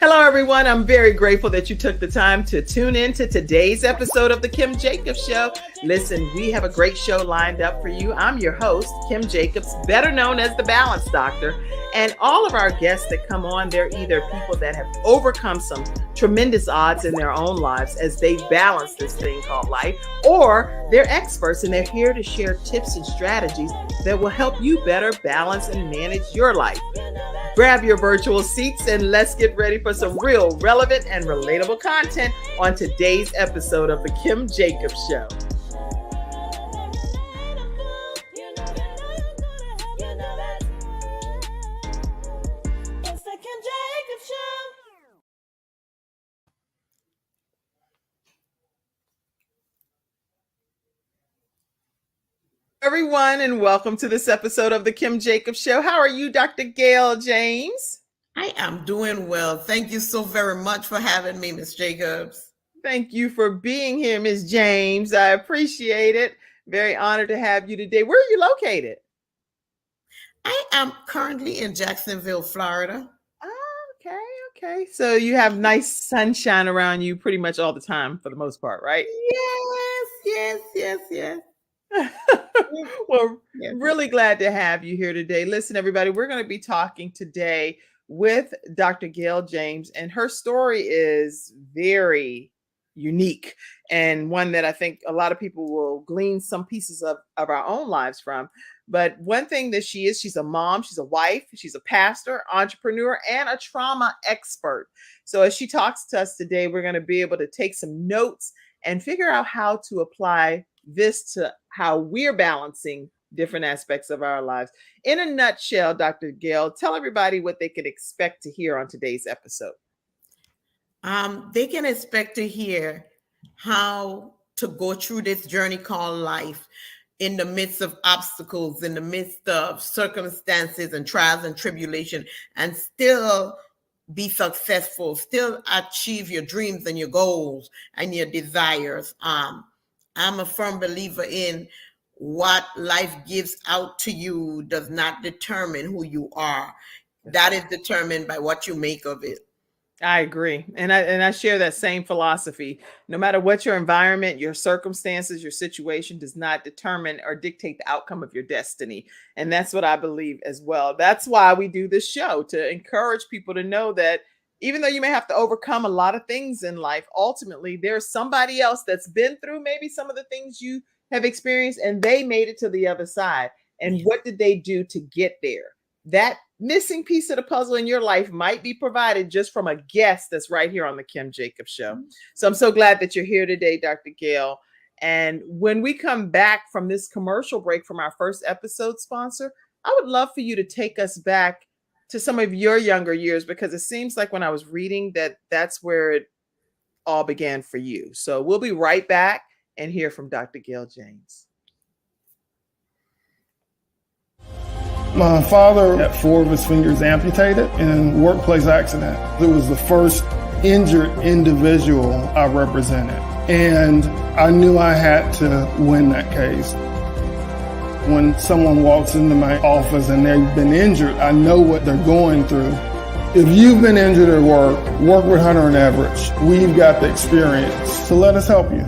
Hello, everyone. I'm very grateful that you took the time to tune in to today's episode of The Kim Jacobs Show. Listen, we have a great show lined up for you. I'm your host, Kim Jacobs, better known as the Balance Doctor. And all of our guests that come on, they're either people that have overcome some tremendous odds in their own lives as they balance this thing called life, or they're experts and they're here to share tips and strategies that will help you better balance and manage your life. Grab your virtual seats and let's get ready for some real relevant and relatable content on today's episode of The Kim Jacobs Show. Everyone, and welcome to this episode of The Kim Jacobs Show. How are you, Dr. Gail James? I am doing well. Thank you so very much for having me, Ms. Jacobs. Thank you for being here, Ms. James. I appreciate it. Very honored to have you today. Where are you located? I am currently in Jacksonville, Florida. Okay. So you have nice sunshine around you pretty much all the time for the most part, right? Yes. Well, really glad to have you here today. Listen, everybody, we're going to be talking today with Dr. Gail James, and her story is very unique and one that I think a lot of people will glean some pieces of our own lives from. But one thing that she's a mom, she's a wife, she's a pastor, entrepreneur, and a trauma expert. So as she talks to us today, we're going to be able to take some notes and figure out how to apply this to how we're balancing different aspects of our lives. In a nutshell, Dr. Gail, tell everybody what they can expect to hear on today's episode. They can expect to hear how to go through this journey called life in the midst of obstacles, in the midst of circumstances and trials and tribulation, and still be successful, still achieve your dreams and your goals and your desires. I'm a firm believer in what life gives out to you does not determine who you are. That is determined by what you make of it. I agree. And I share that same philosophy. No matter what your environment, your circumstances, your situation does not determine or dictate the outcome of your destiny. And that's what I believe as well. That's why we do this show, to encourage people to know that even though you may have to overcome a lot of things in life, ultimately there's somebody else that's been through maybe some of the things you have experienced and they made it to the other side. And what did they do to get there? That missing piece of the puzzle in your life might be provided just from a guest that's right here on the Kim Jacobs Show. So I'm so glad that you're here today, Dr. Gail. And when we come back from this commercial break from our first episode sponsor, I would love for you to take us back to some of your younger years, because it seems like when I was reading that's where it all began for you. So we'll be right back and hear from Dr. Gail James. My father had 4 of his fingers amputated in a workplace accident. It was the first injured individual I represented, and I knew I had to win that case. When someone walks into my office and they've been injured, I know what they're going through. If you've been injured at work with Hunter and Everett. We've got the experience, so let us help you.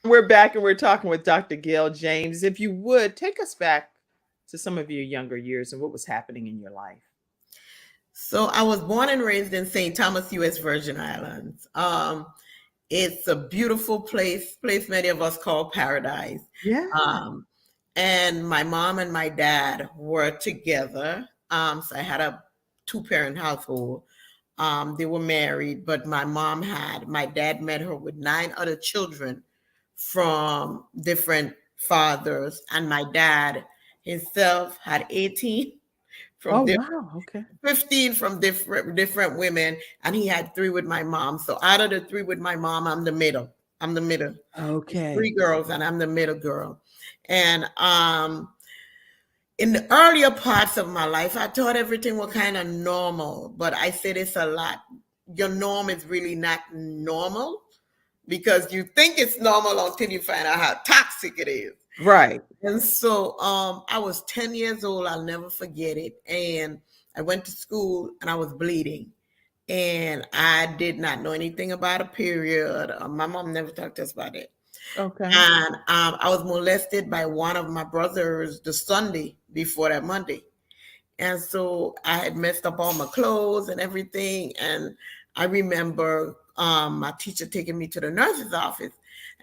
We're back and we're talking with Dr. Gail James. If you would, take us back to some of your younger years and what was happening in your life. So I was born and raised in St. Thomas, U.S. Virgin Islands. It's a beautiful place many of us call paradise. Yeah. And my mom and my dad were together. So I had a 2-parent household. They were married, but my dad met her with 9 other children from different fathers, and my dad himself had 18 from 15 from different women, and he had 3 with my mom. So out of the 3 with my mom, I'm the middle. Okay. 3 girls, and I'm the middle girl. And in the earlier parts of my life, I thought everything was kind of normal, but I say this a lot. Your norm is really not normal, because you think it's normal until you find out how toxic it is. Right. And so I was 10 years old. I'll never forget it. And I went to school and I was bleeding. And I did not know anything about a period. My mom never talked to us about it. Okay. And I was molested by one of my brothers the Sunday before that Monday. And so I had messed up all my clothes and everything. And I remember my teacher taking me to the nurse's office.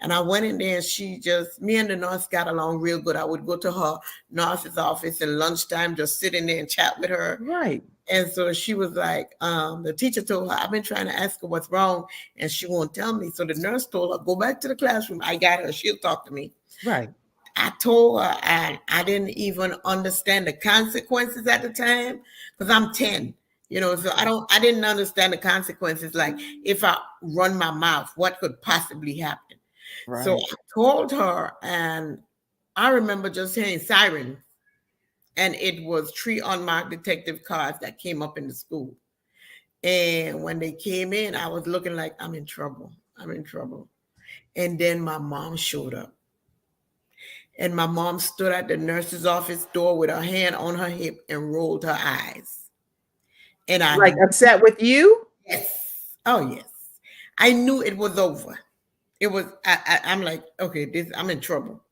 And I went in there and me and the nurse got along real good. I would go to her nurse's office at lunchtime, just sit in there and chat with her. Right. And so she was like, the teacher told her, I've been trying to ask her what's wrong, and she won't tell me. So the nurse told her, go back to the classroom. I got her. She'll talk to me. Right. I told her, and I didn't even understand the consequences at the time because I'm 10, so I didn't understand the consequences. Like if I run my mouth, what could possibly happen? Right. So I told her, and I remember just hearing sirens, and it was 3 unmarked detective cars that came up in the school. And when they came in, I was looking like I'm in trouble. I'm in trouble. And then my mom showed up. And my mom stood at the nurse's office door with her hand on her hip and rolled her eyes. And I like upset with you? Yes. Oh, yes. I knew it was over. It was, I'm like, okay, I'm in trouble.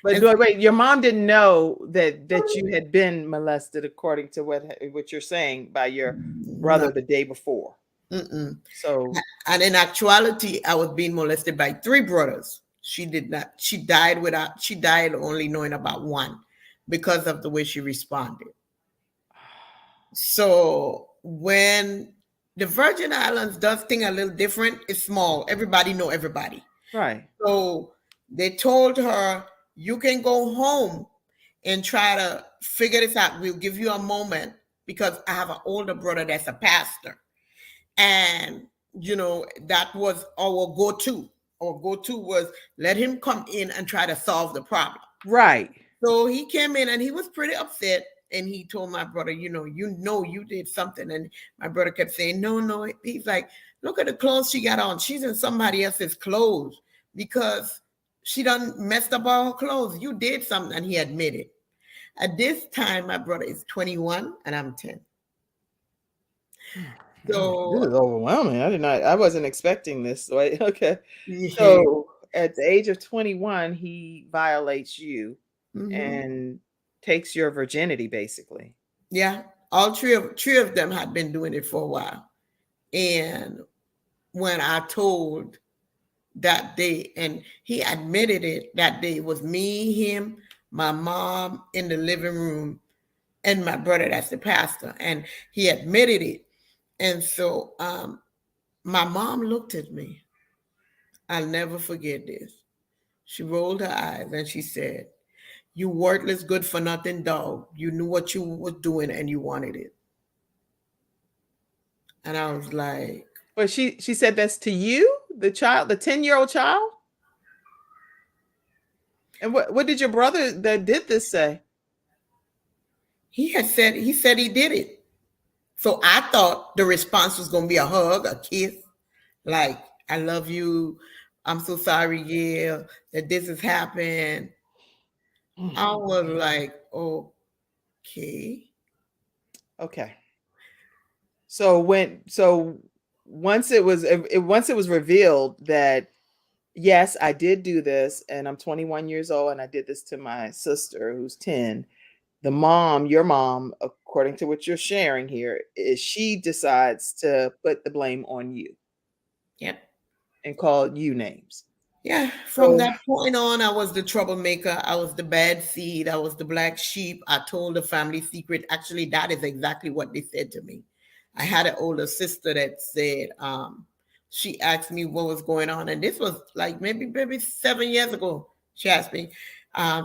But wait, your mom didn't know that you had been molested, according to what you're saying, by your brother the day before. Mm-mm. So, and in actuality, I was being molested by 3 brothers. She did not. She died only knowing about one because of the way she responded. So when the Virgin Islands does things a little different, it's small. Everybody know everybody. right. So they told her, you can go home and try to figure this out. We'll give you a moment because I have an older brother that's a pastor. And, that was our go-to. Our go-to was let him come in and try to solve the problem. Right. So he came in and he was pretty upset. And he told my brother, you did something. And my brother kept saying, no. He's like, look at the clothes she got on. She's in somebody else's clothes because she done messed up all her clothes. You did something. And he admitted. At this time, my brother is 21 and I'm 10. So this is overwhelming. I wasn't expecting this. Okay. So at the age of 21, he violates you and takes your virginity, basically. Yeah. All three of them had been doing it for a while. And when I told that day, and he admitted it that day, it was me, him, my mom in the living room, and my brother that's the pastor. And he admitted it. And so my mom looked at me. I'll never forget this. She rolled her eyes and she said, you worthless, good for nothing dog. You knew what you were doing and you wanted it. And I was like. But she said that's to you, the child, the 10-year-old child? And what did your brother that did this say? He said he did it. So I thought the response was going to be a hug, a kiss, like, I love you. I'm so sorry, Gail, that this has happened. I was like, okay. Okay. So once it was revealed that, yes, I did do this, and I'm 21 years old, and I did this to my sister who's 10. Your mom, according to what you're sharing here, is she decides to put the blame on you. Yep. And call you names. Yeah. From that point on, I was the troublemaker. I was the bad seed. I was the black sheep. I told the family secret. Actually, that is exactly what they said to me. I had an older sister that said, she asked me what was going on. And this was like maybe 7 years ago. She asked me,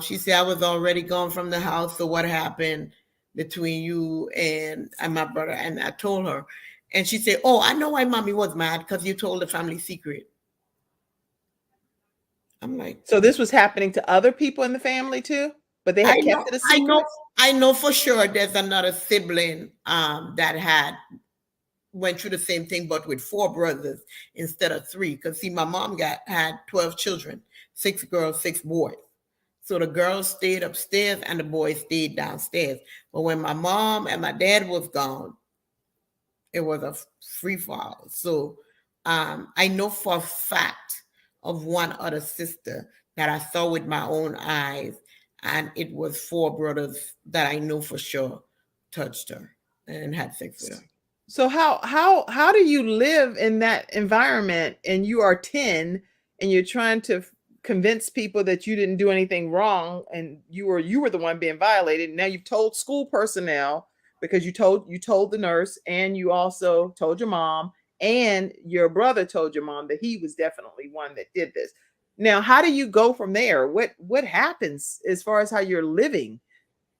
she said, I was already gone from the house. So what happened between you and my brother? And I told her. And she said, oh, I know why mommy was mad, because you told the family secret. I'm like, so this was happening to other people in the family too, but they had kept it a secret? I know for sure there's another sibling that went through the same thing, but with 4 brothers instead of 3. Because see, my mom had 12 children, 6 girls, 6 boys. So the girls stayed upstairs and the boys stayed downstairs. But when my mom and my dad was gone, it was a free fall. So I know for a fact of one other sister that I saw with my own eyes, and it was 4 brothers that I know for sure touched her and had sex with her. So how do you live in that environment and you are 10 and you're trying to convince people that you didn't do anything wrong and you were the one being violated? Now you've told school personnel because you told the nurse, and you also told your mom, and your brother told your mom that he was definitely one that did this. Now, how do you go from there? What happens as far as how you're living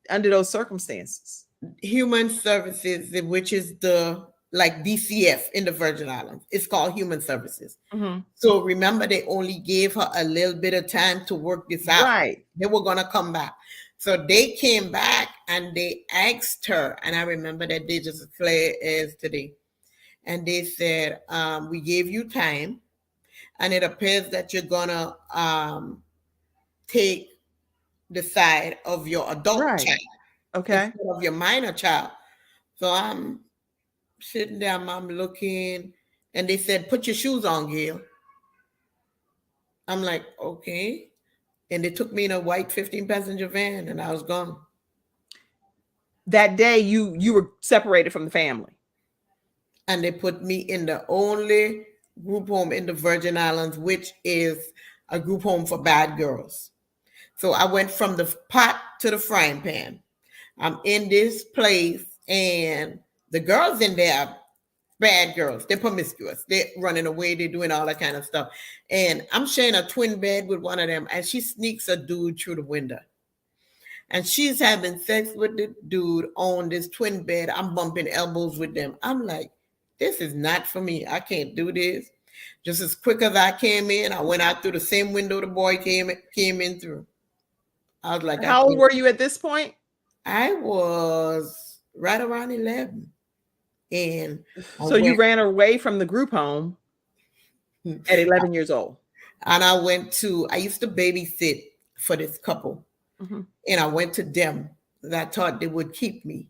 under those circumstances? Human Services, which is the like DCF in the Virgin Islands. It's called Human Services. Mm-hmm. So remember, they only gave her a little bit of time to work this out. Right. They were going to come back. So they came back and they asked her, and I remember that day just as clear as today. And they said, we gave you time, and it appears that you're going to take the side of your adult child. Okay. Instead of your minor child. So I'm sitting there, I'm looking, and they said, put your shoes on, Gail. I'm like, okay. And they took me in a white 15-passenger van, and I was gone. That day you were separated from the family. And they put me in the only group home in the Virgin Islands, which is a group home for bad girls. So I went from the pot to the frying pan. I'm in this place, and the girls in there are bad girls. They're promiscuous. They're running away. They're doing all that kind of stuff. And I'm sharing a twin bed with one of them, and she sneaks a dude through the window. And she's having sex with the dude on this twin bed. I'm bumping elbows with them. I'm like, this is not for me. I can't do this. Just as quick as I came in, I went out through the same window the boy came in through. I was like, how old were you at this point? I was right around 11. And so you ran away from the group home at 11 years old. And I used to babysit for this couple. Mm-hmm. And I went to them because I thought they would keep me.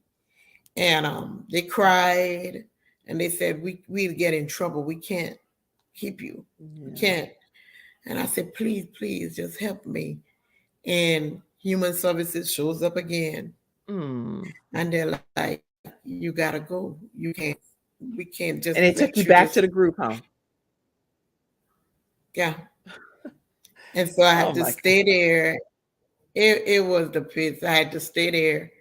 And they cried and they said, we'll get in trouble. We can't keep you. Yeah. We can't. And I said, please, just help me. And Human Services shows up again. And they're like, you gotta go. We can't just. And they took you back to the group home. Yeah. And so I had to stay there. It was the pits. I had to stay there,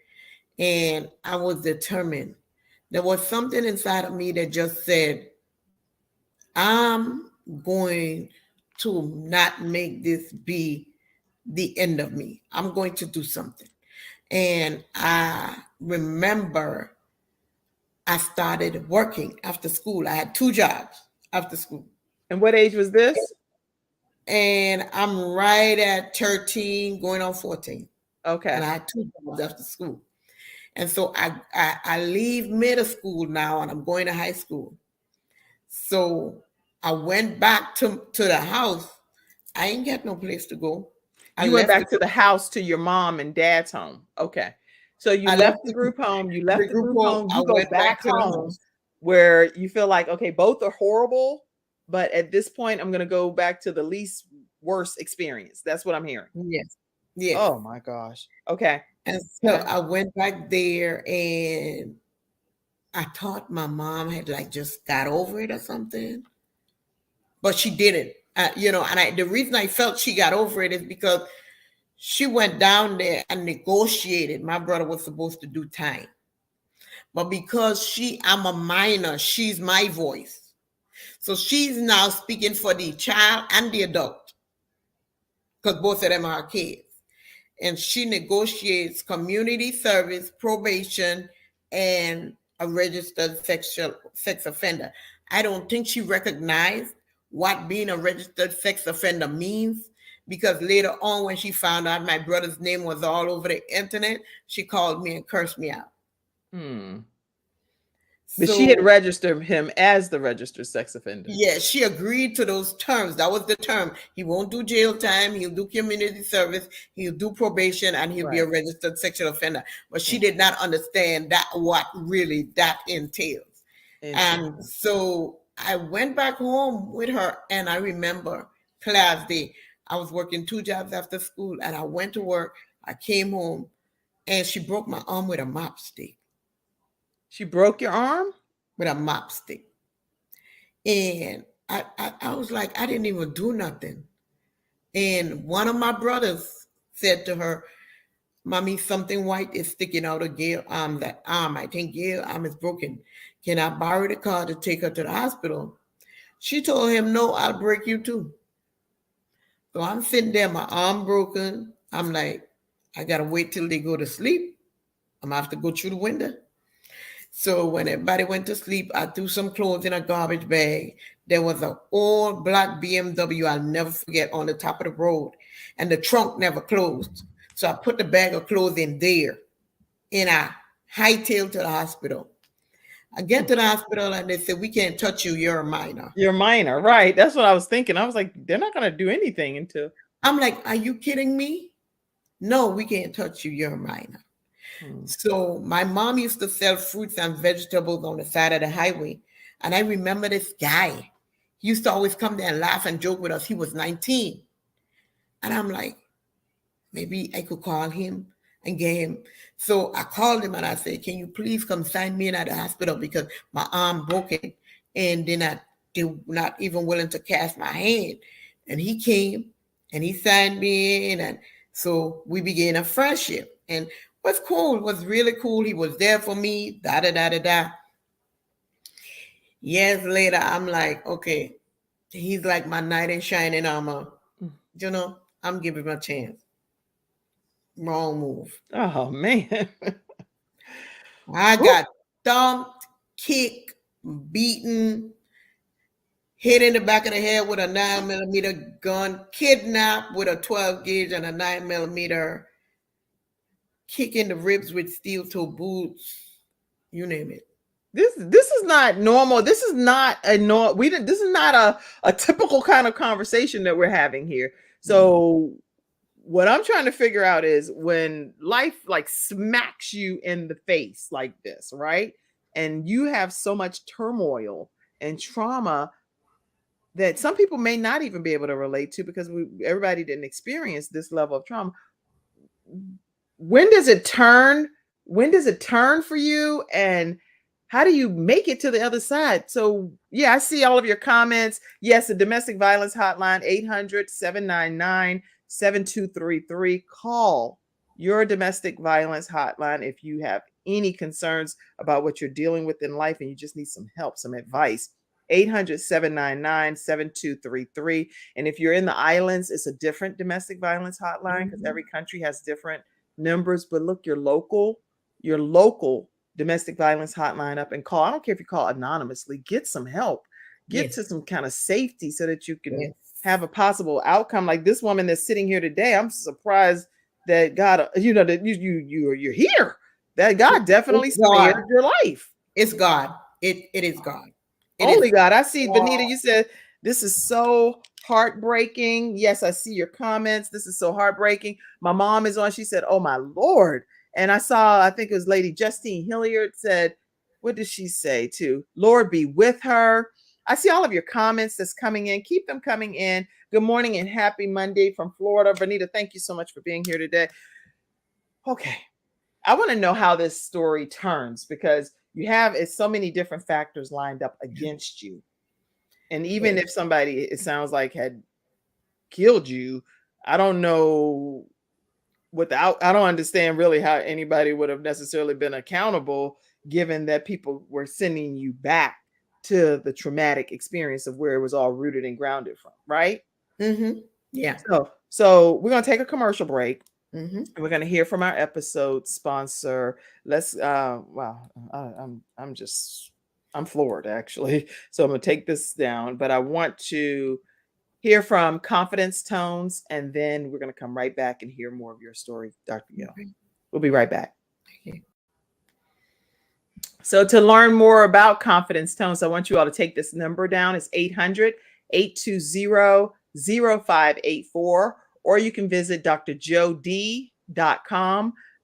and I was determined. There was something inside of me that just said, I'm going to not make this be the end of me. I'm going to do something. And I remember I started working after school. I had 2 jobs after school. And what age was this? And I'm right at 13, going on 14. Okay. And I had 2 jobs after school. And so I leave middle school now, and I'm going to high school. So I went back to the house. I ain't got no place to go. You went back to the house, to your mom and dad's home. Okay. So you left the group home. You left the group home. You go back home where you feel like, okay, both are horrible, but at this point, I'm going to go back to the least worst experience. That's what I'm hearing. Yes. Yes. Oh my gosh. Okay. And so I went back there, and I thought my mom had just got over it or something, but she didn't. And the reason I felt she got over it is because she went down there and negotiated. My brother was supposed to do time, but because I'm a minor, she's my voice. So she's now speaking for the child and the adult, because both of them are kids. And she negotiates community service, probation, and a registered sex offender. I don't think she recognized what being a registered sex offender means, because later on, when she found out my brother's name was all over the internet, she called me and cursed me out. But she had So registered him as the registered sex offender. yeah, she agreed to those terms. That was the term. He won't do jail time. He'll do community service. He'll do probation, and he'll be a Right. registered sexual offender. But she did not understand that what really that entails. And so I went back home with her, and I remember class day. I was working 2 jobs after school, and I went to work. I came home, and she broke my arm with a mop stick. She broke your arm? With a mop stick. And I was like, I didn't even do nothing. And one of my brothers said to her, Mommy, something white is sticking out of Gail arm. That arm, I think Gail arm is broken. Can I borrow the car to take her to the hospital? She told him, no, I'll break you too. So I'm sitting there, my arm broken. I'm like, I gotta wait till they go to sleep. I'm gonna have to go through the window. So when everybody went to sleep, I threw some clothes in a garbage bag. There was an old black BMW I'll never forget on the top of the road, and the trunk never closed. So I put the bag of clothes in there, and I hightailed to the hospital. I get to the hospital, and they said, we can't touch you. You're a minor. You're a minor, right? That's what I was thinking. I was like, they're not going to do anything until. I'm like, are you kidding me? No, we can't touch you. You're a minor. So my mom used to sell fruits and vegetables on the side of the highway. And I remember this guy. He used to always come there and laugh and joke with us. He was 19. And I'm like, maybe I could call him and get him. So I called him and I said, can you please come sign me in at the hospital because my arm broken and they're not even willing to cast my hand. And he came and he signed me in. And so we began a friendship. And was cool, was really cool. He was there for me, da-da-da-da-da. Years later, I'm like, okay, he's like my knight in shining armor. You know, I'm giving him a chance. Wrong move. Oh, man. I got thumped, kicked, beaten, hit in the back of the head with a 9mm gun, kidnapped with a 12 gauge and a 9mm, kick in the ribs with steel toe boots, you name it. This is not normal. This is not a this is not a typical kind of conversation that we're having here. So what I'm trying to figure out is when life like smacks you in the face like this, right? And you have so much turmoil and trauma that some people may not even be able to relate to because everybody didn't experience this level of trauma. When does it turn? When does it turn for you? And how do you make it to the other side? So, yeah, I see all of your comments. Yes, the domestic violence hotline, 800-799-7233. Call your domestic violence hotline if you have any concerns about what you're dealing with in life and you just need some help, some advice. 800-799-7233. And if you're in the islands, it's a different domestic violence hotline because every country has different numbers. But look your local domestic violence hotline up and call. I don't care if you call anonymously, get some help, get to some kind of safety so that you can have a possible outcome. Like this woman that's sitting here today, I'm surprised that God, that you're here, that God definitely spared your life. It's God. It is God. Only God. I see, Benita, you said, this is so heartbreaking. Yes, I see your comments. This is so heartbreaking. My mom is on. She said, oh, my Lord. And I saw, I think it was Lady Justine Hilliard said, what did she say too? Lord be with her. I see all of your comments that's coming in. Keep them coming in. Good morning and happy Monday from Florida. Benita, thank you so much for being here today. Okay. I want to know how this story turns because you have so many different factors lined up against you. And even if somebody, it sounds like, had killed you, I don't know I don't understand really how anybody would have necessarily been accountable given that people were sending you back to the traumatic experience of where it was all rooted and grounded from, right? Yeah. So we're going to take a commercial break. And we're going to hear from our episode sponsor. Let's, wow, I'm floored actually. So I'm going to take this down, but I want to hear from Confidence Tones, and then we're going to come right back and hear more of your story, Dr. Gail. We'll be right back. So to learn more about confidence tones, I want you all to take this number down. It's 800-820-0584, or you can visit drjod.com,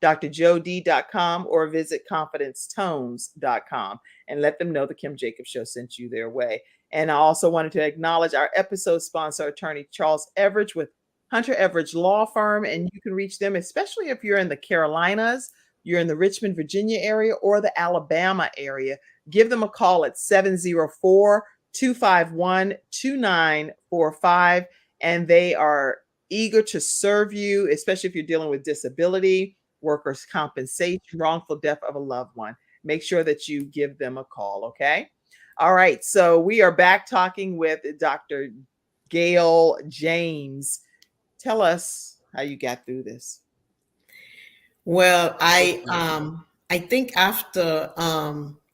drjod.com, or visit confidencetones.com and let them know the Kim Jacobs Show sent you their way. And I also wanted to acknowledge our episode sponsor, attorney Charles Everidge with Hunter Everidge Law Firm. And you can reach them, especially if you're in the Carolinas, you're in the Richmond, Virginia area, or the Alabama area. Give them a call at 704-251-2945. And they are eager to serve you, especially if you're dealing with disability, workers' compensation, wrongful death of a loved one. Make sure that you give them a call, okay? All right, so we are back talking with Dr. Gail James. Tell us how you got through this. Well, I think after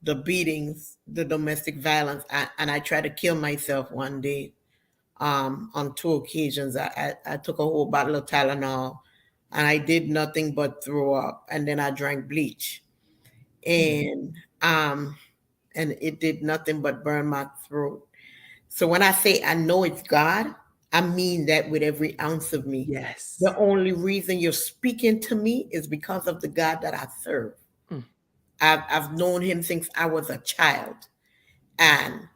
the beatings, the domestic violence, and I tried to kill myself one day. On 2 occasions, I took a whole bottle of Tylenol, and I did nothing but throw up, and then I drank bleach, and it did nothing but burn my throat. So when I say I know it's God, I mean that with every ounce of me. Yes. The only reason you're speaking to me is because of the God that I serve. I've known him since I was a child, and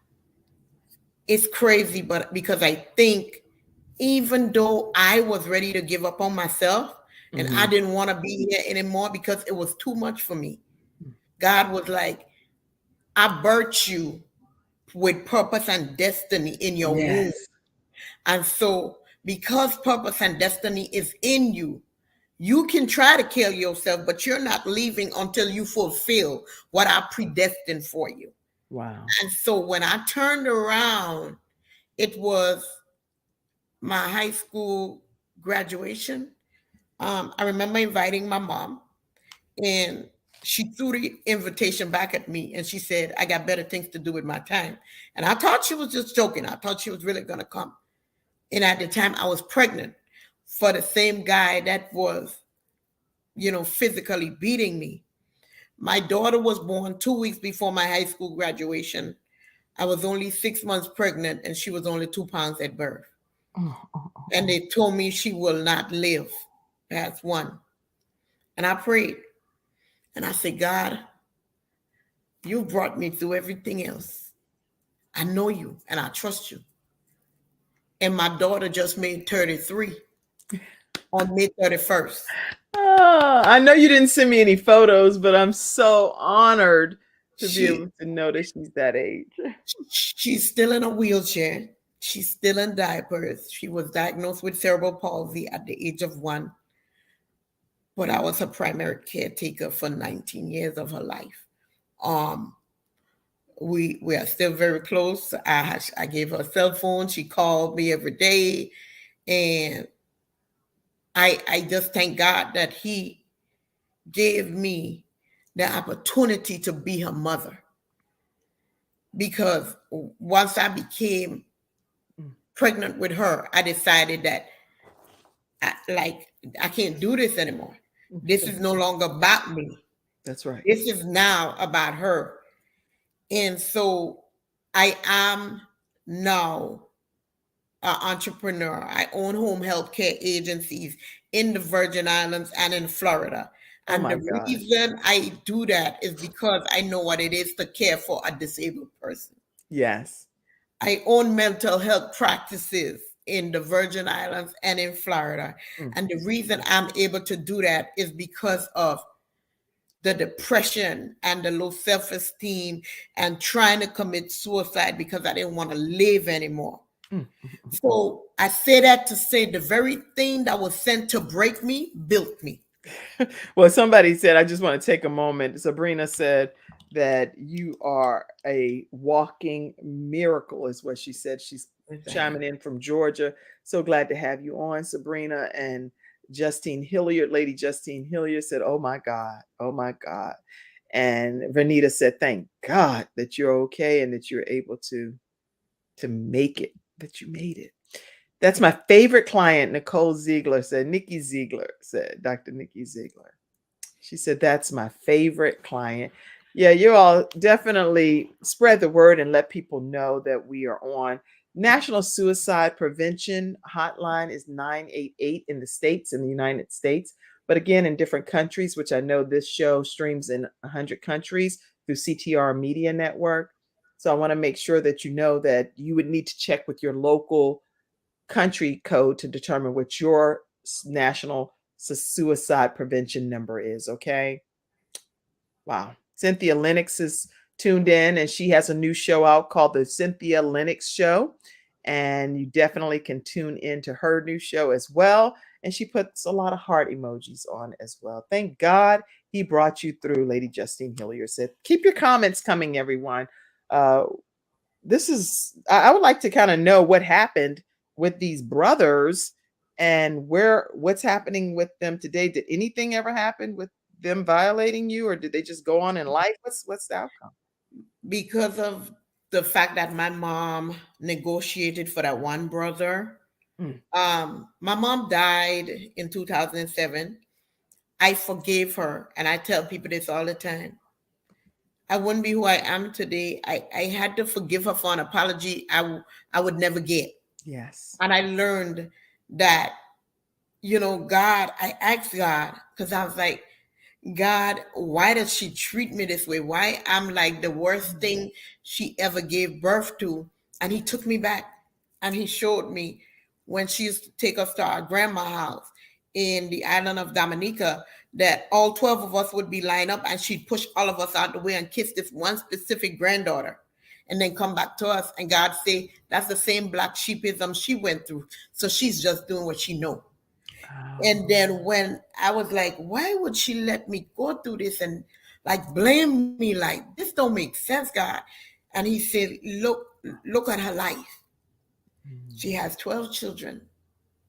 it's crazy, but because I think even though I was ready to give up on myself and I didn't want to be here anymore because it was too much for me, God was like, I birthed you with purpose and destiny in your womb. And so because purpose and destiny is in you, you can try to kill yourself, but you're not leaving until you fulfill what I predestined for you. Wow. And so when I turned around, it was my high school graduation. I remember inviting my mom, and she threw the invitation back at me, and she said, I got better things to do with my time. And I thought she was just joking. I thought she was really going to come. And at the time, I was pregnant for the same guy that was, physically beating me. My daughter was born 2 weeks before my high school graduation. I was only 6 months pregnant, and she was only 2 pounds at birth. And they told me she will not live past 1. And I prayed. And I said, God, you brought me through everything else. I know you, and I trust you. And my daughter just made 33 on May 31st. I know you didn't send me any photos, but I'm so honored to be able to know that she's that age. She's still in a wheelchair. She's still in diapers. She was diagnosed with cerebral palsy at the age of 1. But I was her primary caretaker for 19 years of her life. We are still very close. I gave her a cell phone. She called me every day. And I just thank God that he gave me the opportunity to be her mother. Because once I became pregnant with her, I decided that I can't do this anymore. This is no longer about me. That's right. This is now about her. And so I am now an entrepreneur. I own home health care agencies in the Virgin Islands and in Florida. And the reason I do that is because I know what it is to care for a disabled person. Yes. I own mental health practices in the Virgin Islands and in Florida. And the reason I'm able to do that is because of the depression and the low self-esteem and trying to commit suicide because I didn't want to live anymore. So I say that to say the very thing that was sent to break me built me. Well, somebody said, I just want to take a moment. Sabrina said that you are a walking miracle, is what she said. She's chiming in from Georgia. So glad to have you on, Sabrina. And Justine Hilliard, Lady Justine Hilliard said, oh my God. And Vernita said, thank God that you're okay and that you're able to make it, that you made it. That's my favorite client, Nicole Ziegler said. Nikki Ziegler said, Dr. Nikki Ziegler. She said, that's my favorite client. Yeah, you all definitely spread the word and let people know that we are on. National Suicide Prevention Hotline is 988 in the States, in the United States. But again, in different countries, which I know this show streams in 100 countries through CTR Media Network. So I want to make sure that you know that you would need to check with your local country code to determine what your national suicide prevention number is. Okay. Wow. Cynthia Lennox is tuned in and she has a new show out called The Cynthia Lennox Show. And you definitely can tune into her new show as well. And she puts a lot of heart emojis on as well. Thank God he brought you through, Lady Justine Hillier said. Keep your comments coming, everyone. Uh, I would like to kind of know what happened with these brothers and what's happening with them today. Did anything ever happen with them violating you, or did they just go on in life? What's the outcome? Because of the fact that my mom negotiated for that one brother. Mm. My mom died in 2007. I forgave her, and I tell people this all the time. I wouldn't be who I am today. I had to forgive her for an apology I would never get. Yes. And I learned that, God, I asked God, because I was like, God, why does she treat me this way? Why I'm like the worst thing she ever gave birth to? And he took me back and he showed me when she used to take us to our grandma's house in the island of Dominica, that all 12 of us would be lined up and she'd push all of us out the way and kiss this one specific granddaughter and then come back to us. And God say, that's the same black sheepism she went through. So she's just doing what she knows. And then when I was like, why would she let me go through this and like blame me like this don't make sense, God? And he said, look at her life. She has 12 children,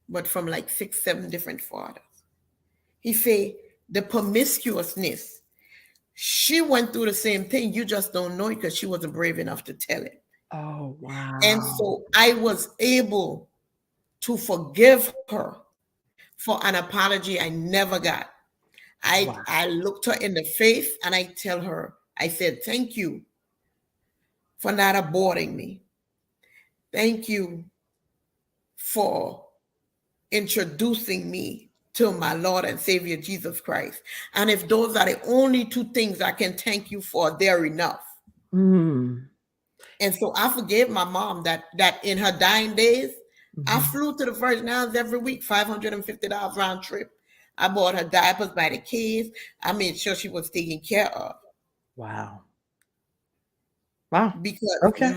but from like 6, 7 different fathers. He said, the promiscuousness, she went through the same thing. You just don't know it because she wasn't brave enough to tell it. Oh, wow. And so I was able to forgive her for an apology I never got. I looked her in the face and I tell her, I said, thank you for not aborting me. Thank you for introducing me to my Lord and Savior, Jesus Christ. And if those are the only 2 things I can thank you for, they're enough. Mm. And so I forgave my mom that in her dying days, I flew to the Virgin Islands every week, $550 round trip. I bought her diapers by the case. I made sure she was taken care of. Wow. Wow. Because Okay.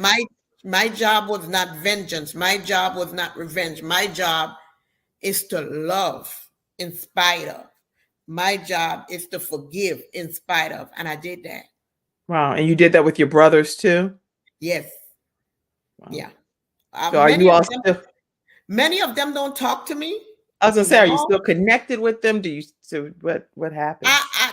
my job was not vengeance. My job was not revenge. My job is to love in spite of. My job is to forgive in spite of. And I did that. Wow. And you did that with your brothers too? Yes. Wow. Yeah. So are you all still? Many of them don't talk to me. I was gonna say, are you still connected with them? Do you? So what happened?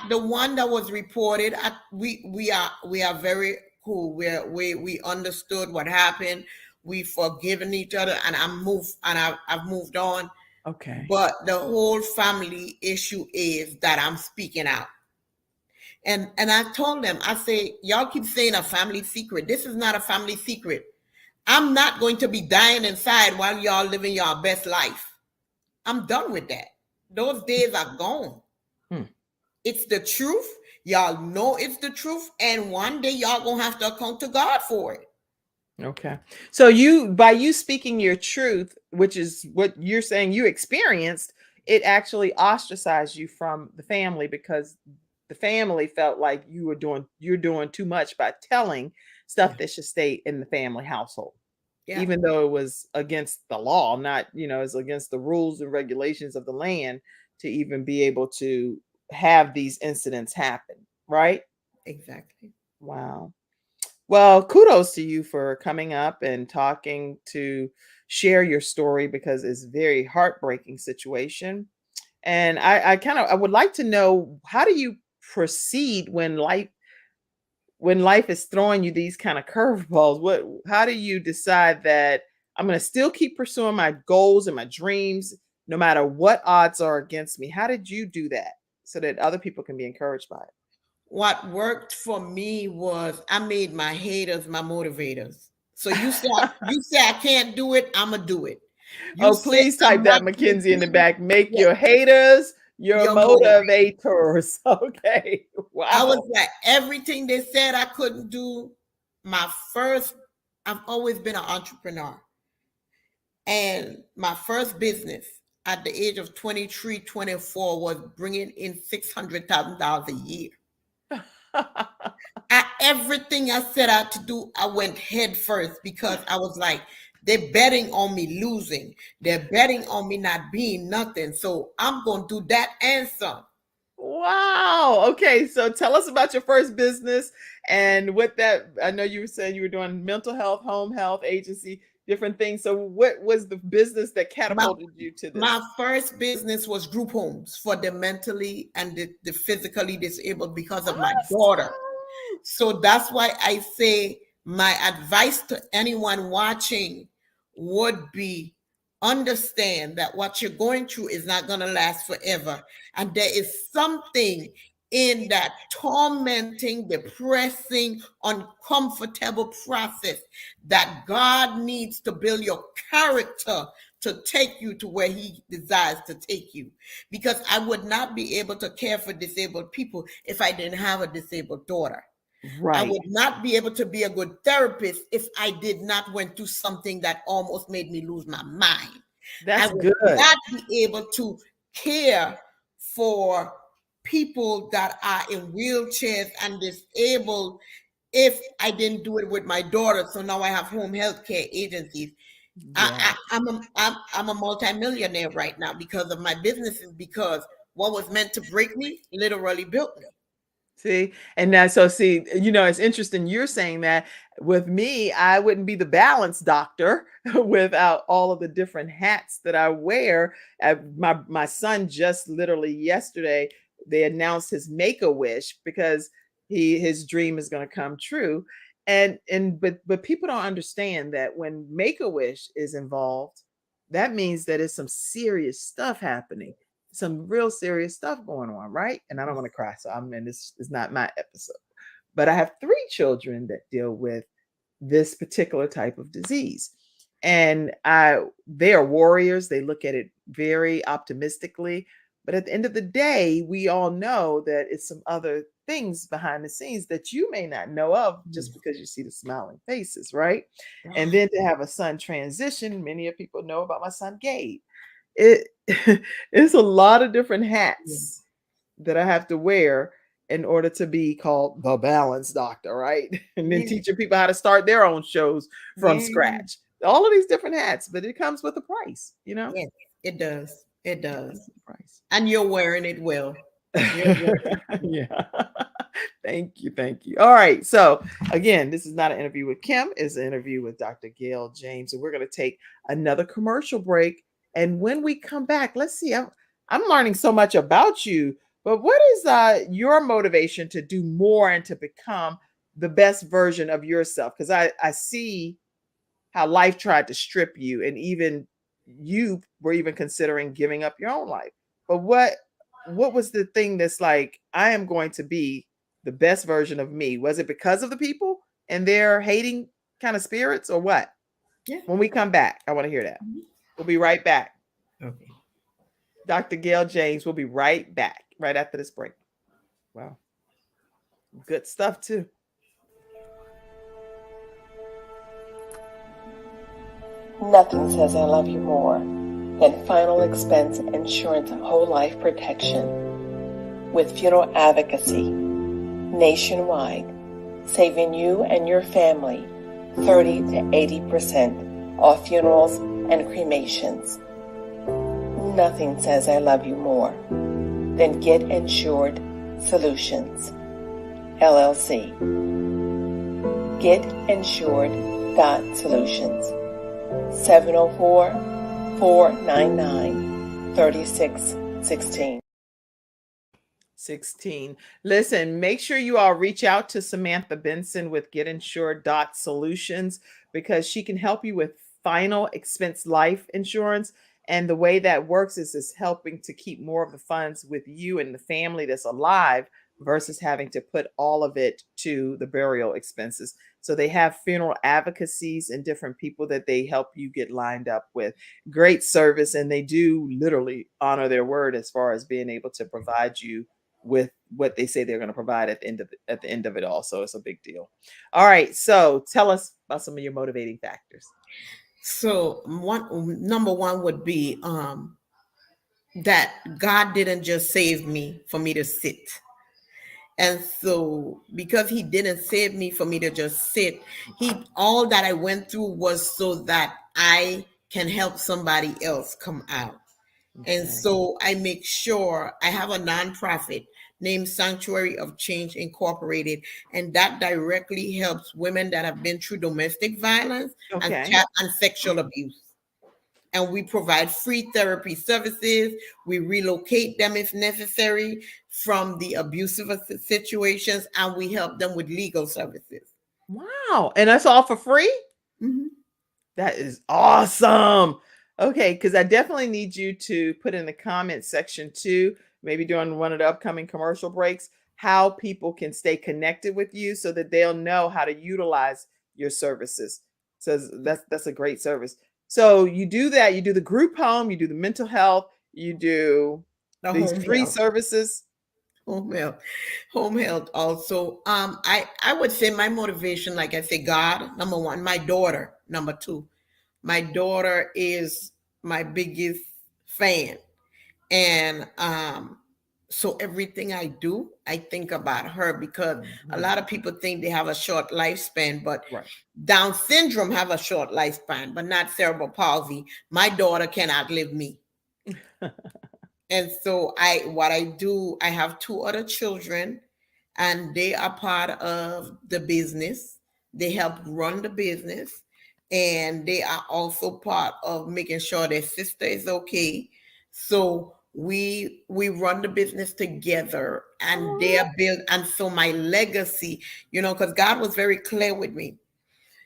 The one that was reported, we are very cool. We understood what happened. We forgiven each other, and I've moved on. Okay. But the whole family issue is that I'm speaking out. And I told them, I say, y'all keep saying a family secret. This is not a family secret. I'm not going to be dying inside while y'all living your best life. I'm done with that. Those days are gone. It's the truth. Y'all know it's the truth. And one day y'all gonna have to account to God for it. Okay. So by you speaking your truth, which is what you're saying you experienced, it actually ostracized you from the family because the family felt like you're doing too much by telling stuff that should stay in the family household. Yeah. Even though it was against the law, not, it's against the rules and regulations of the land to even be able to have these incidents happen, right? Exactly. Wow. Well, kudos to you for coming up and talking to share your story because it's a very heartbreaking situation. And I would like to know, how do you proceed when life is throwing you these kind of curveballs? How do you decide that I'm going to still keep pursuing my goals and my dreams no matter what odds are against me? How did you do that so that other people can be encouraged by it? what worked for me was I made my haters my motivators. So you say I can't do it, I'm gonna do it. You Oh, say please I'm type not that, gonna Mackenzie, in the do it, back. Make yeah, your haters your your motivator. motivators. Okay. I was Wow. like everything they said I couldn't do. I've always been an entrepreneur. And my first business at the age of 23, 24 was bringing in $600,000 a year. Everything I set out to do, I went head first because I was like, they're betting on me losing. They're betting on me not being nothing. So I'm going to do that and some. Wow. Okay. So tell us about your first business and what that, I know you were saying you were doing mental health, home health agency, different things. So what was the business that My, catapulted you to my this? first business was group homes for the mentally and the physically disabled because of my daughter. Awesome. So that's why I say my advice to anyone watching would be understand that what you're going through is not going to last forever. And there is something in that tormenting, depressing, uncomfortable process that God needs to build your character to take you to where he desires to take you. Because I would not be able to care for disabled people if I didn't have a disabled daughter. I Right. would not be able to be a good therapist if I did not went through something that almost made me lose my mind. I That's would good. not be able to care for people that are in wheelchairs and disabled if I didn't do it with my daughter. So now I have home health care agencies. Yeah. I'm a multimillionaire right now because of my businesses, because what was meant to break me literally built me. See, and now, so see, it's interesting you're saying that. With me, I wouldn't be the balance doctor without all of the different hats that I wear. My son just literally yesterday, they announced his Make-A-Wish because his dream is going to come true. But people don't understand that when Make-A-Wish is involved, that means that it's some serious stuff happening, some real serious stuff going on, right? And I don't want to cry, so and this is not my episode. But I have 3 children that deal with this particular type of disease. And they are warriors. They look at it very optimistically. But at the end of the day, we all know that it's some other things behind the scenes that you may not know of just because you see the smiling faces, right? And then to have a son transition, many of people know about my son Gabe. It it's a lot of different hats that I have to wear in order to be called the balance doctor, right? And then Yeah. teaching people how to start their own shows from Yeah. scratch. All of these different hats, but it comes with a price, Yes, it does. It It does. comes with a price. And you're wearing it well. You're wearing it well. Yeah. Thank you. Thank you. All right. So again, this is not an interview with Kim, it's an interview with Dr. Gail James. And we're going to take another commercial break. And when we come back, let's see. I'm learning so much about you, but what is your motivation to do more and to become the best version of yourself? Because I see how life tried to strip you, and even you were even considering giving up your own life. But what was the thing that's like, I am going to be the best version of me? Was it because of the people and their hating kind of spirits, or what? Yeah. When we come back, I want to hear that. Mhm. We'll be right back. Okay. Dr. Gail James will be right back right after this break. Wow. Good stuff too. Nothing says I love you more than final expense insurance whole life protection. With funeral advocacy nationwide, saving you and your family 30 to 80% off funerals and cremations. Nothing says I love you more than Getinsured.Solutions, LLC. Getinsured.Solutions. 704-499-3616. 16. Listen, make sure you all reach out to Samantha Benson with Getinsured.Solutions, because she can help you with final expense life insurance. And the way that works is helping to keep more of the funds with you and the family that's alive versus having to put all of it to the burial expenses. So they have funeral advocacies and different people that they help you get lined up with. Great service, and they do literally honor their word as far as being able to provide you with what they say they're going to provide at the end of it all. So it's a big deal. All right, so tell us about some of your motivating factors. So number one would be that God didn't just save me for me to sit. And so because he didn't save me for me to just sit, all that I went through was so that I can help somebody else come out. And so I make sure I have a nonprofit named Sanctuary of Change Incorporated, and that directly helps women that have been through domestic violence and sexual abuse. And we provide free therapy services. We relocate them if necessary from the abusive situations, and we help them with legal services. Wow. And that's all for free? Mm-hmm. That is awesome. Okay, because I definitely need you to put in the comment section too, maybe during one of the upcoming commercial breaks, how people can stay connected with you so that they'll know how to utilize your services. So that's a great service. So you do that, you do the group home, you do the mental health, you do these free services. Home health also. I would say my motivation, like I say, God, number one, my daughter, number two. My daughter is my biggest fan. And so everything I do, I think about her, because a lot of people think they have a short lifespan, but Down syndrome have a short lifespan, but not cerebral palsy. My daughter can outlive me. And so what I do, I have two other children, and they are part of the business. They help run the business, and they are also part of making sure their sister is okay. So we run the business together, and they are built. And so my legacy, because God was very clear with me.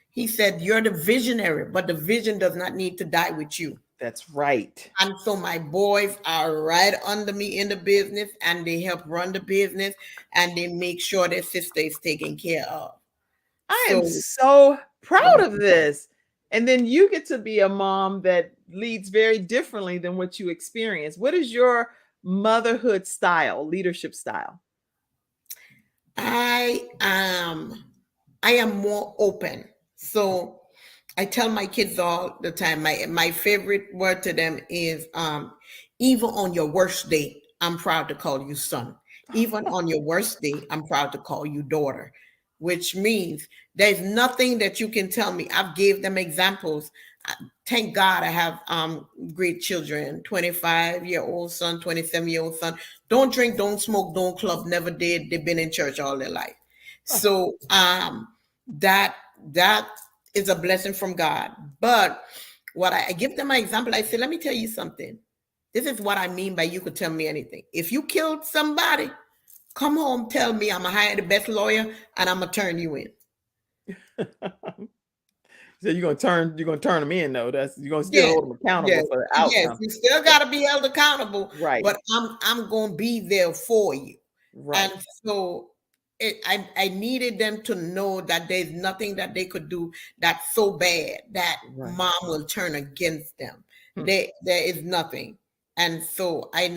He said, you're the visionary, but the vision does not need to die with you. That's right. And so my boys are right under me in the business, and they help run the business, and they make sure their sister is taken care of. I am so proud of this. And then you get to be a mom that leads very differently than what you experience. What is your motherhood style, leadership style? I am more open. So I tell my kids all the time, my favorite word to them is, even on your worst day, I'm proud to call you son. Even on your worst day, I'm proud to call you daughter, which means there's nothing that you can tell me. I've gave them examples. Thank God I have great children, 25-year-old son, 27-year-old son. Don't drink, don't smoke, don't club, never did. They've been in church all their life. So that is a blessing from God. But what I give them my example, I say, let me tell you something. This is what I mean by you could tell me anything. If you killed somebody, come home, tell me. I'm gonna hire the best lawyer, and I'm gonna turn you in. So you're gonna turn them in, though. You're gonna still hold them accountable for the outcome. Yes, you still gotta be held accountable. Right. But I'm gonna be there for you. Right. And so I needed them to know that there's nothing that they could do that's so bad that mom will turn against them. There is nothing. And so I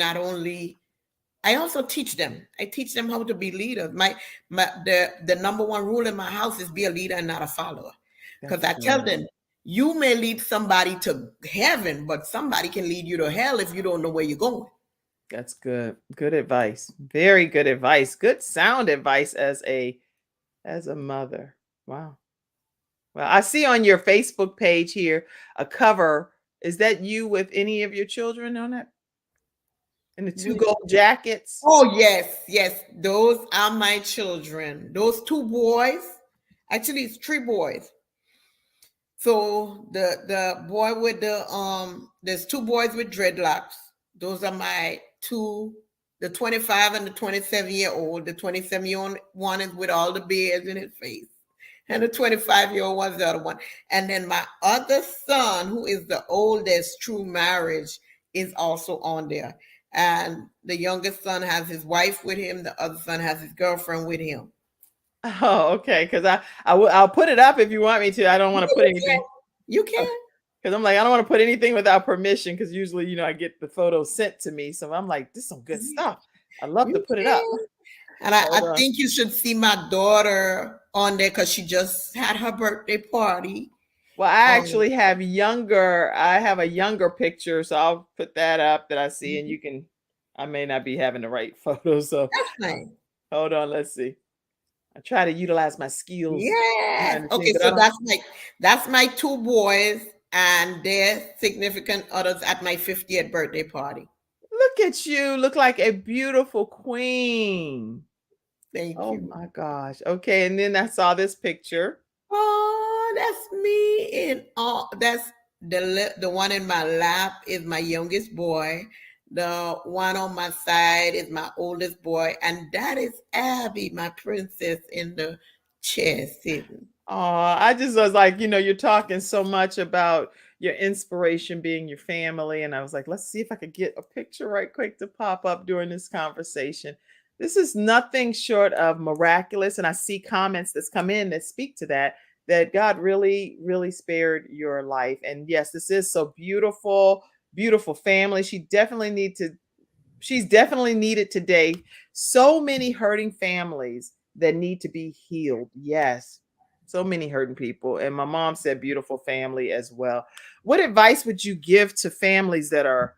also teach them. I teach them how to be leaders. The number one rule in my house is be a leader and not a follower. Because I tell them, you may lead somebody to heaven, but somebody can lead you to hell if you don't know where you're going. That's good. Good advice. Very good advice. Good sound advice as a mother. Wow. Well, I see on your Facebook page here a cover. Is that you with any of your children on it? And the two gold jackets? Oh, yes. Those are my children. Those two boys. Actually, it's three boys. So the boy with there's two boys with dreadlocks. Those are my two, the 25 and the 27-year-old. The 27-year-old one is with all the beards in his face. And the 25-year-old one's the other one. And then my other son, who is the oldest, true marriage, is also on there. and the youngest son has his wife with him. The other son has his girlfriend with him. Oh, okay. Because I'll put it up if you want me to. I don't want to put anything. You can. Because I'm like, I don't want to put anything without permission. Because usually, you know, I get the photos sent to me. So I'm like, this is some good stuff. I love to put it up. And I think you should see my daughter on there because she just had her birthday party. Well, I actually have I have a younger picture, so I'll put that up that I see, and you can, I may not be having the right photo, so That's nice. hold on, let's see. I try to utilize my skills. Yeah. Okay, so that's my two boys and their significant others at my 50th birthday party. Look at you, look like a beautiful queen. Thank you. Oh my gosh. Okay, and then I saw this picture. Oh, that's me. And that's the one in my lap is my youngest boy. The one on my side is my oldest boy, and that is Abby, my princess, in the chair sitting. Oh, I just was like, you know, you're talking so much about your inspiration being your family, and I was like, let's see if I could get a picture right quick to pop up during this conversation. This is nothing short of miraculous, and I see comments that's come in that speak to that. That God really, really spared your life, and yes, this is so beautiful, beautiful family. She's definitely needed today. So many hurting families that need to be healed. Yes. So many hurting people. And my mom said beautiful family as well. What advice would you give to families that are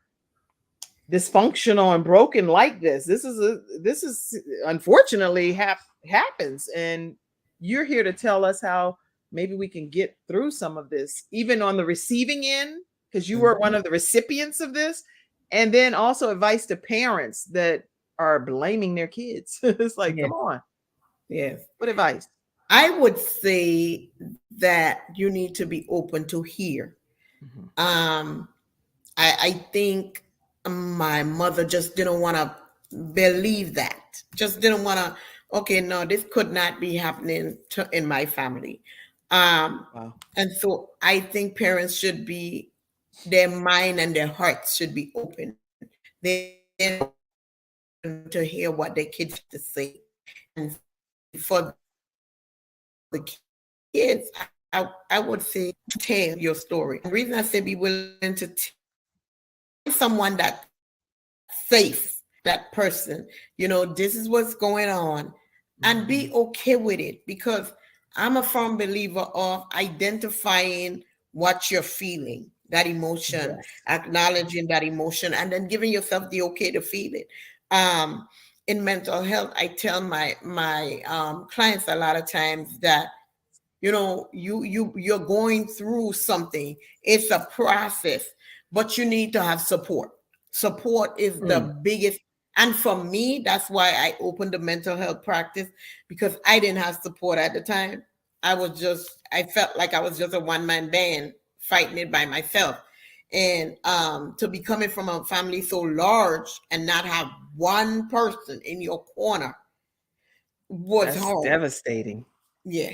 dysfunctional and broken like this? This is unfortunately happens, and you're here to tell us how maybe we can get through some of this, even on the receiving end, because you were one of the recipients of this. And then also advice to parents that are blaming their kids. It's like, come on. Yes. What advice? I would say that you need to be open to hear. I think my mother just didn't want to believe that. Just didn't want to, okay, no, this could not be happening in my family. Wow. And so I think parents should be, their mind and their hearts should be open. They to hear what their kids have to say. And for the kids, I would say tell your story. The reason I say be willing to tell someone that's safe, that person, you know, this is what's going on, and be okay with it, because I'm a firm believer of identifying what you're feeling, that emotion, acknowledging that emotion, and then giving yourself the okay to feel it. In mental health, I tell my clients a lot of times that, you know, you're going through something. It's a process, but you need to have support. Support is the biggest. And for me, that's why I opened the mental health practice, because I didn't have support at the time. I felt like I was just a one-man band fighting it by myself. And to be coming from a family so large and not have one person in your corner was hard. Devastating. Yeah,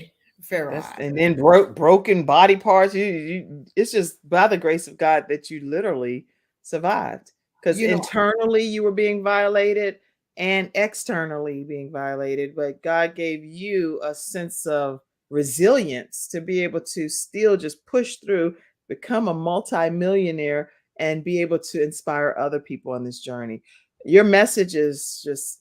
very hard. And then broken body parts. It's just by the grace of God that you literally survived. Because internally you were being violated and externally being violated, but God gave you a sense of resilience to be able to still just push through, become a multi-millionaire, and be able to inspire other people on this journey. Your message is just,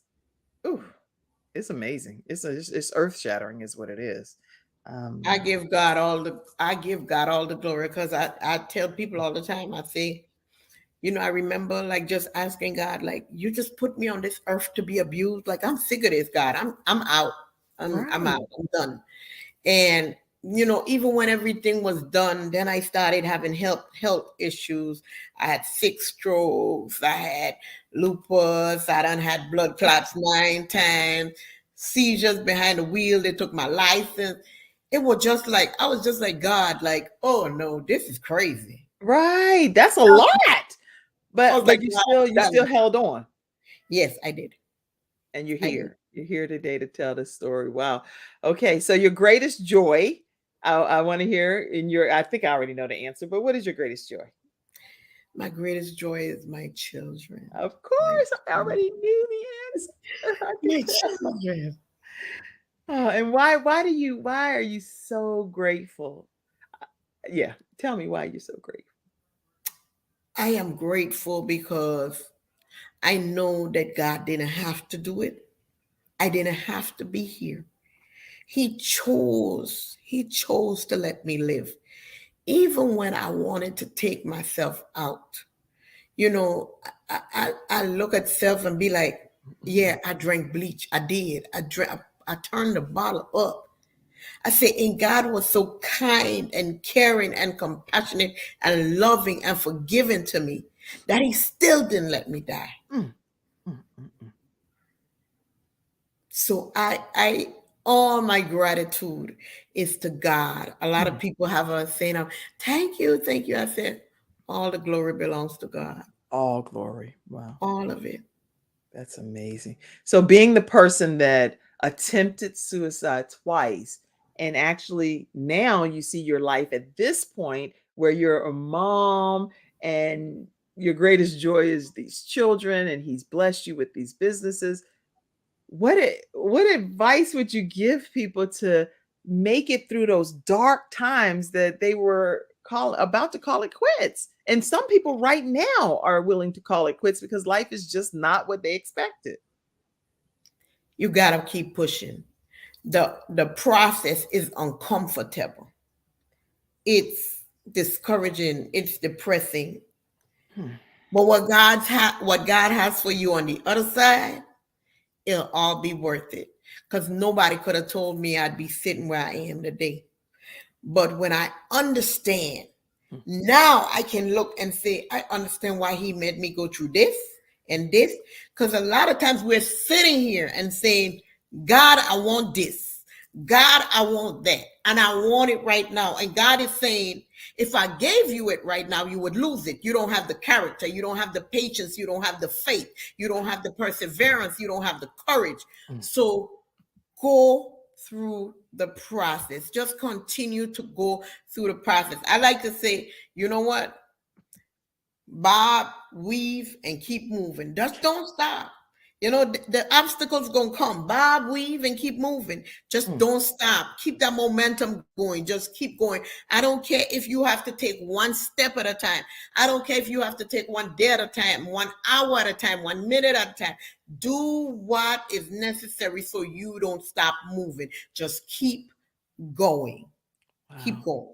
it's amazing. It's earth-shattering is what it is. I give God all the glory, because I tell people all the time, I say, you know, I remember like just asking God, like, you just put me on this earth to be abused. Like, I'm sick of this, God. I'm out. I'm out. I'm done. And, you know, even when everything was done, then I started having health issues. I had 6 strokes. I had lupus. I done had blood clots 9 times, seizures behind the wheel. They took my license. It was just like, I was just like, God, like, oh no, this is crazy. Right. That's a lot. But you still held on. Yes, I did. And you're here. You're here today to tell this story. Wow. Okay. So your greatest joy, I want to hear I think I already know the answer, but what is your greatest joy? My greatest joy is my children. Of My, course, I already knew the answer. I my could tell. children. Oh, and why are you so grateful? Yeah, tell me why you're so grateful. I am grateful because I know that God didn't have to do it. I didn't have to be here. He chose to let me live. Even when I wanted to take myself out. You know, I look at self and be like, yeah, I drank bleach. I did. I turned the bottle up. I say, and God was so kind and caring and compassionate and loving and forgiving to me that he still didn't let me die. Mm, mm, mm, mm. So all my gratitude is to God. A lot of people have a saying of, thank you, thank you. I said, all the glory belongs to God. All glory. Wow. All of it. That's amazing. So being the person that attempted suicide twice, and actually now you see your life at this point where you're a mom and your greatest joy is these children and he's blessed you with these businesses. What advice would you give people to make it through those dark times that they were about to call it quits? And some people right now are willing to call it quits because life is just not what they expected. You gotta keep pushing. The process is uncomfortable. It's discouraging. It's depressing. But what God has for you on the other side, it'll all be worth it. Because nobody could have told me I'd be sitting where I am today. But when I understand, now I can look and say, I understand why he made me go through this and this. Because a lot of times we're sitting here and saying, God, I want this. God, I want that. And I want it right now. And God is saying, if I gave you it right now, you would lose it. You don't have the character. You don't have the patience. You don't have the faith. You don't have the perseverance. You don't have the courage. So go through the process. Just continue to go through the process. I like to say, you know what? Bob, weave, and keep moving. Just don't stop. You know, the obstacles gonna come. Bob, weave, and keep moving. Just don't stop. Keep that momentum going. Just keep going. I don't care if you have to take one step at a time. I don't care if you have to take one day at a time, 1 hour at a time, 1 minute at a time. Do what is necessary so you don't stop moving. Just keep going. Wow. Keep going.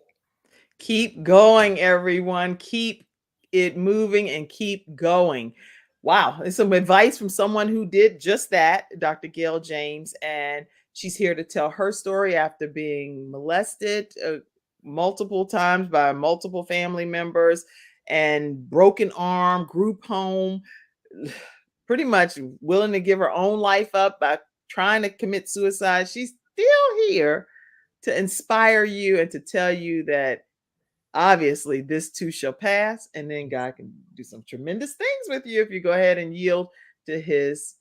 Keep going, everyone. Keep it moving and keep going. Wow. It's some advice from someone who did just that, Dr. Gail James. And she's here to tell her story after being molested multiple times by multiple family members and broken arm, group home, pretty much willing to give her own life up by trying to commit suicide. She's still here to inspire you and to tell you that obviously this too shall pass, and then God can do some tremendous things with you if you go ahead and yield to his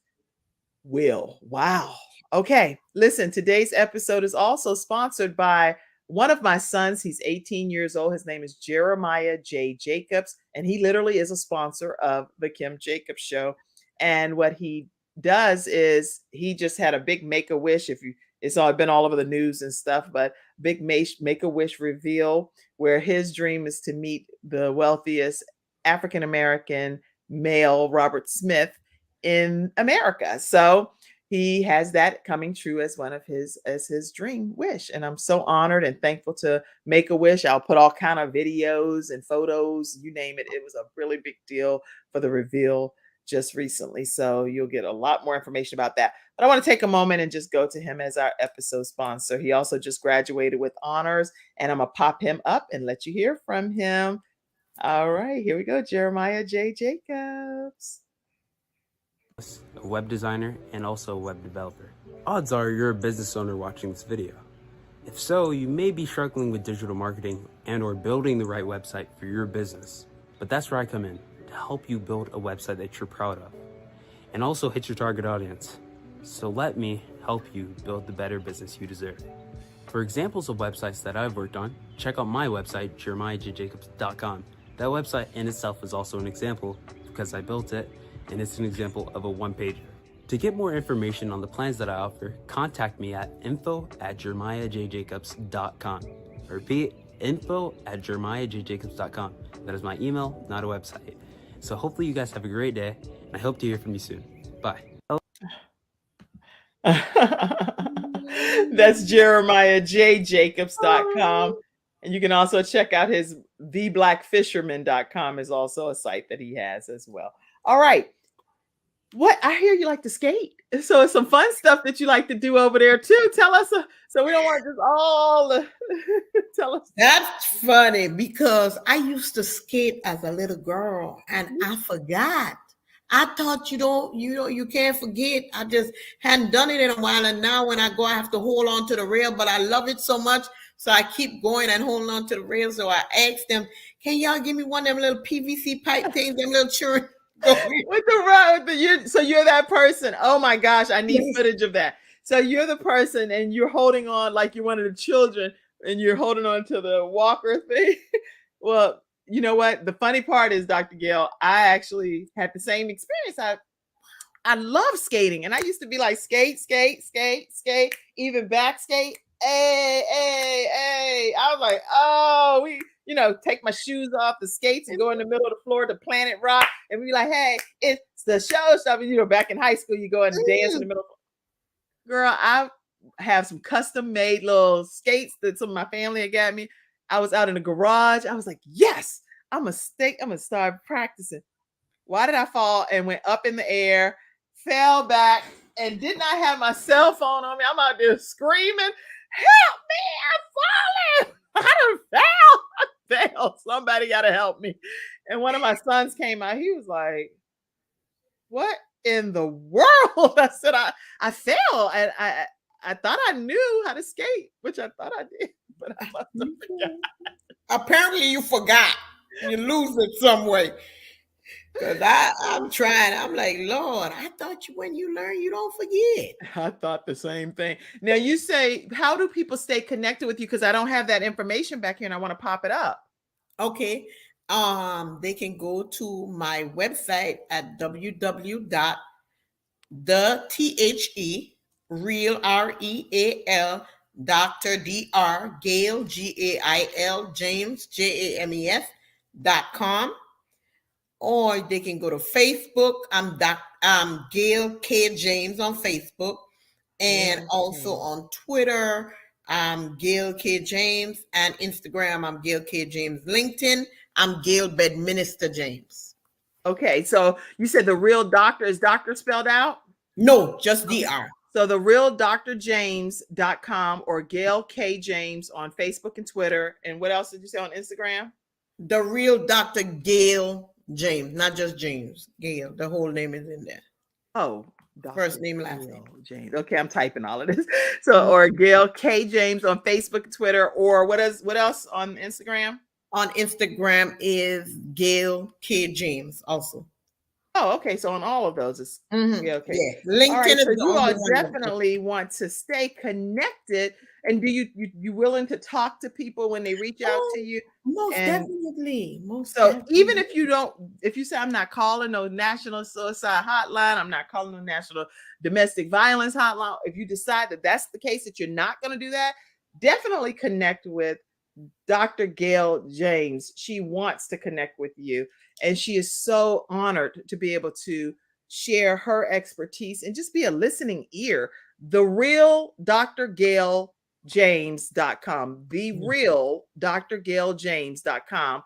will. Wow. Okay, listen, today's episode is also sponsored by one of my sons. He's 18 years old. His name is Jeremiah J. Jacobs, and he literally is a sponsor of the Kim Jacobs Show. And what he does is he just had a big Make-A-Wish. It's all been all over the news and stuff, but big Make-A-Wish reveal where his dream is to meet the wealthiest African-American male, Robert Smith, in America. So he has that coming true as his dream wish. And I'm so honored and thankful to Make-A-Wish. I'll put all kind of videos and photos, you name it. It was a really big deal for the reveal just recently. So you'll get a lot more information about that. But I want to take a moment and just go to him as our episode sponsor. He also just graduated with honors, and I'm going to pop him up and let you hear from him. All right, here we go. Jeremiah J. Jacobs. A web designer and also a web developer. Odds are you're a business owner watching this video. If so, you may be struggling with digital marketing and or building the right website for your business. But that's where I come in, to help you build a website that you're proud of and also hit your target audience. So let me help you build the better business you deserve. For examples of websites that I've worked on, check out my website, jeremiahjjacobs.com. That website in itself is also an example because I built it, and it's an example of a one-pager. To get more information on the plans that I offer, contact me at info@jeremiahjjacobs.com. I repeat, info@jeremiahjjacobs.com. That is my email, not a website. So hopefully you guys have a great day, and I hope to hear from you soon. Bye. That's jeremiahjjacobs.com. And you can also check out his theblackfisherman.com is also a site that he has as well. All right. What I hear you like to skate. So it's some fun stuff that you like to do over there too. Tell us so we don't want just all tell us. That's funny because I used to skate as a little girl and I forgot. I thought you can't forget. I just hadn't done it in a while. And now when I go, I have to hold on to the rail, but I love it so much. So I keep going and holding on to the rail. So I asked them, can y'all give me one of them little PVC pipe things, them little children? With the rod, so you're that person. Oh my gosh, I need footage of that. So you're the person and you're holding on like you're one of the children and you're holding on to the walker thing. Well, you know what? The funny part is, Dr. Gail, I actually had the same experience. I love skating, and I used to be like skate, even back skate. Hey. I was like, oh, take my shoes off the skates and go in the middle of the floor to Planet Rock and be like, hey, it's the show stuff. And, back in high school, you go and dance in the middle. Girl, I have some custom made little skates that some of my family had got me. I was out in the garage. I was like, yes, I'm gonna start practicing. Why did I fall and went up in the air, fell back, and did not have my cell phone on me? I'm out there screaming, help me, I'm falling. I fell. Somebody got to help me. And one of my sons came out. He was like, what in the world? I said, I fell. And I thought I knew how to skate, which I thought I did, but I must have forgot. Apparently you forgot. You lose it some way. Because I'm trying. I'm like, Lord, I thought when you learn, you don't forget. I thought the same thing. Now you say, how do people stay connected with you? Because I don't have that information back here and I want to pop it up. Okay. They can go to my website at www.real Dr. Dr. Gail Gail James JAMES.com. Or they can go to Facebook. I'm Gail K. James on Facebook, and also on Twitter, I'm Gail K. James, and Instagram, I'm Gail K. James. LinkedIn, I'm Gail Bedminster James. Okay, so you said the real doctor is doctor spelled out? No, just DR. So the real drjames.com or Gail K. James on Facebook and Twitter. And what else did you say on Instagram? The real Dr. Gail James, not just James. Gail, the whole name is in there. Oh, first name, last name. James. Okay, I'm typing all of this. So, or Gail K. James on Facebook, Twitter, or what else on Instagram? On Instagram is Gail K. James also. Oh, okay. So on all of those, it's okay. Yeah. LinkedIn all right, is so you all definitely one. want to stay connected. And do you willing to talk to people when they reach out to you? Most definitely. Even if you say I'm not calling no national suicide hotline, I'm not calling no national domestic violence hotline. If you decide that that's the case, that you're not going to do that, definitely connect with Dr. Gail James. She wants to connect with you. And she is so honored to be able to share her expertise and just be a listening ear. The real drgailjames.com. The real drgailjames.com.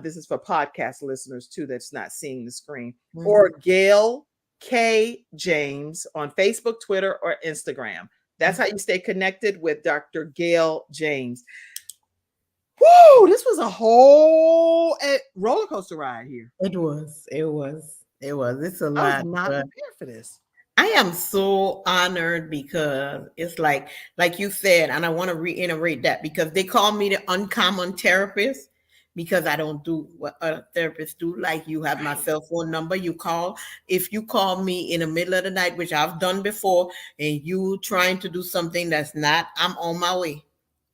This is for podcast listeners too that's not seeing the screen. Or Gail K. James on Facebook, Twitter, or Instagram. That's how you stay connected with Dr. Gail James. Woo! This was a whole roller coaster ride here. It was. It's a lot. I was not prepared for this. I am so honored because it's like you said, and I want to reiterate that because they call me the uncommon therapist because I don't do what other therapists do. Like you have my cell phone number, you call. If you call me in the middle of the night, which I've done before, and you trying to do something that's not, I'm on my way.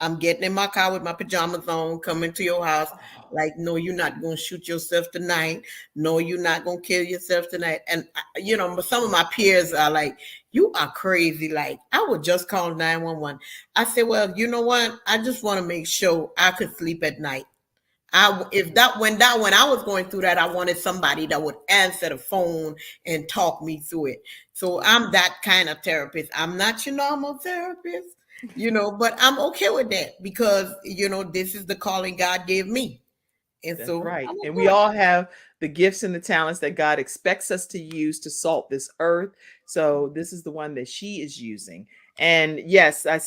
I'm getting in my car with my pajamas on, coming to your house. Like, no, you're not going to shoot yourself tonight. No, you're not going to kill yourself tonight. And, you know, some of my peers are like, you are crazy. Like, I would just call 911. I said, well, you know what? I just want to make sure I could sleep at night. When I was going through that, I wanted somebody that would answer the phone and talk me through it. So I'm that kind of therapist. I'm not your normal therapist, you know, but I'm okay with that because, you know, this is the calling God gave me. And That's so right. I'm And okay. we all have the gifts and the talents that God expects us to use to salt this earth. So this is the one that she is using. And yes, I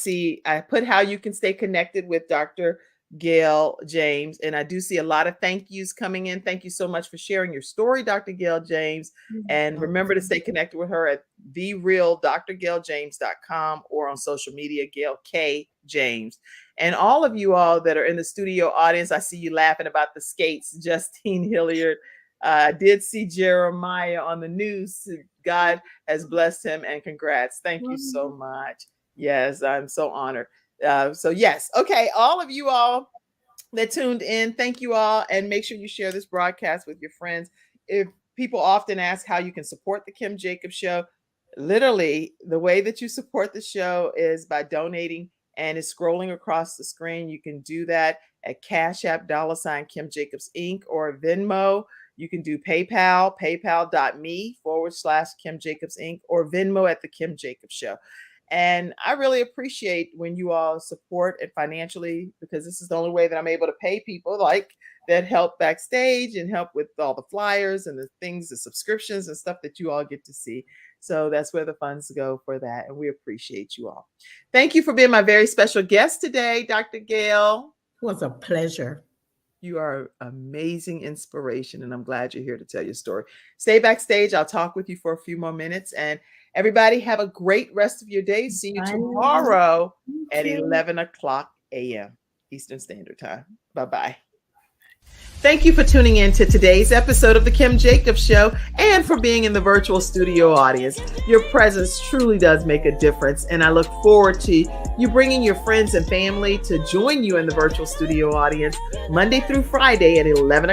put how you can stay connected with Dr. Gail James. And I do see a lot of thank yous coming in. Thank you so much for sharing your story, Dr. Gail James. And remember to stay connected with her at therealdrgailjames.com or on social media, Gail K. James. And all of you all that are in the studio audience, I see you laughing about the skates, Justine Hilliard. I did see Jeremiah on the news. God has blessed him, and congrats. Thank you so much. Yes, I'm so honored. So yes, okay, all of you all that tuned in, thank you all, and make sure you share this broadcast with your friends. If people often ask how you can support the Kim Jacobs Show, literally the way that you support the show is by donating, and it's scrolling across the screen. You can do that at Cash App $ Kim Jacobs Inc. or Venmo. You can do PayPal, paypal.me/Kim Jacobs Inc. or Venmo at the Kim Jacobs Show. And I really appreciate when you all support it financially, because this is the only way that I'm able to pay people like that help backstage and help with all the flyers and the things, the subscriptions and stuff that you all get to see. So that's where the funds go for that. And we appreciate you all. Thank you for being my very special guest today, Dr. Gail. It was a pleasure. You are amazing inspiration, and I'm glad you're here to tell your story. Stay backstage. I'll talk with you for a few more minutes. And everybody have a great rest of your day. See you tomorrow at 11 o'clock a.m. Eastern Standard Time. Bye-bye. Thank you for tuning in to today's episode of The Kim Jacobs Show and for being in the virtual studio audience. Your presence truly does make a difference, and I look forward to you bringing your friends and family to join you in the virtual studio audience Monday through Friday at 11 o'clock.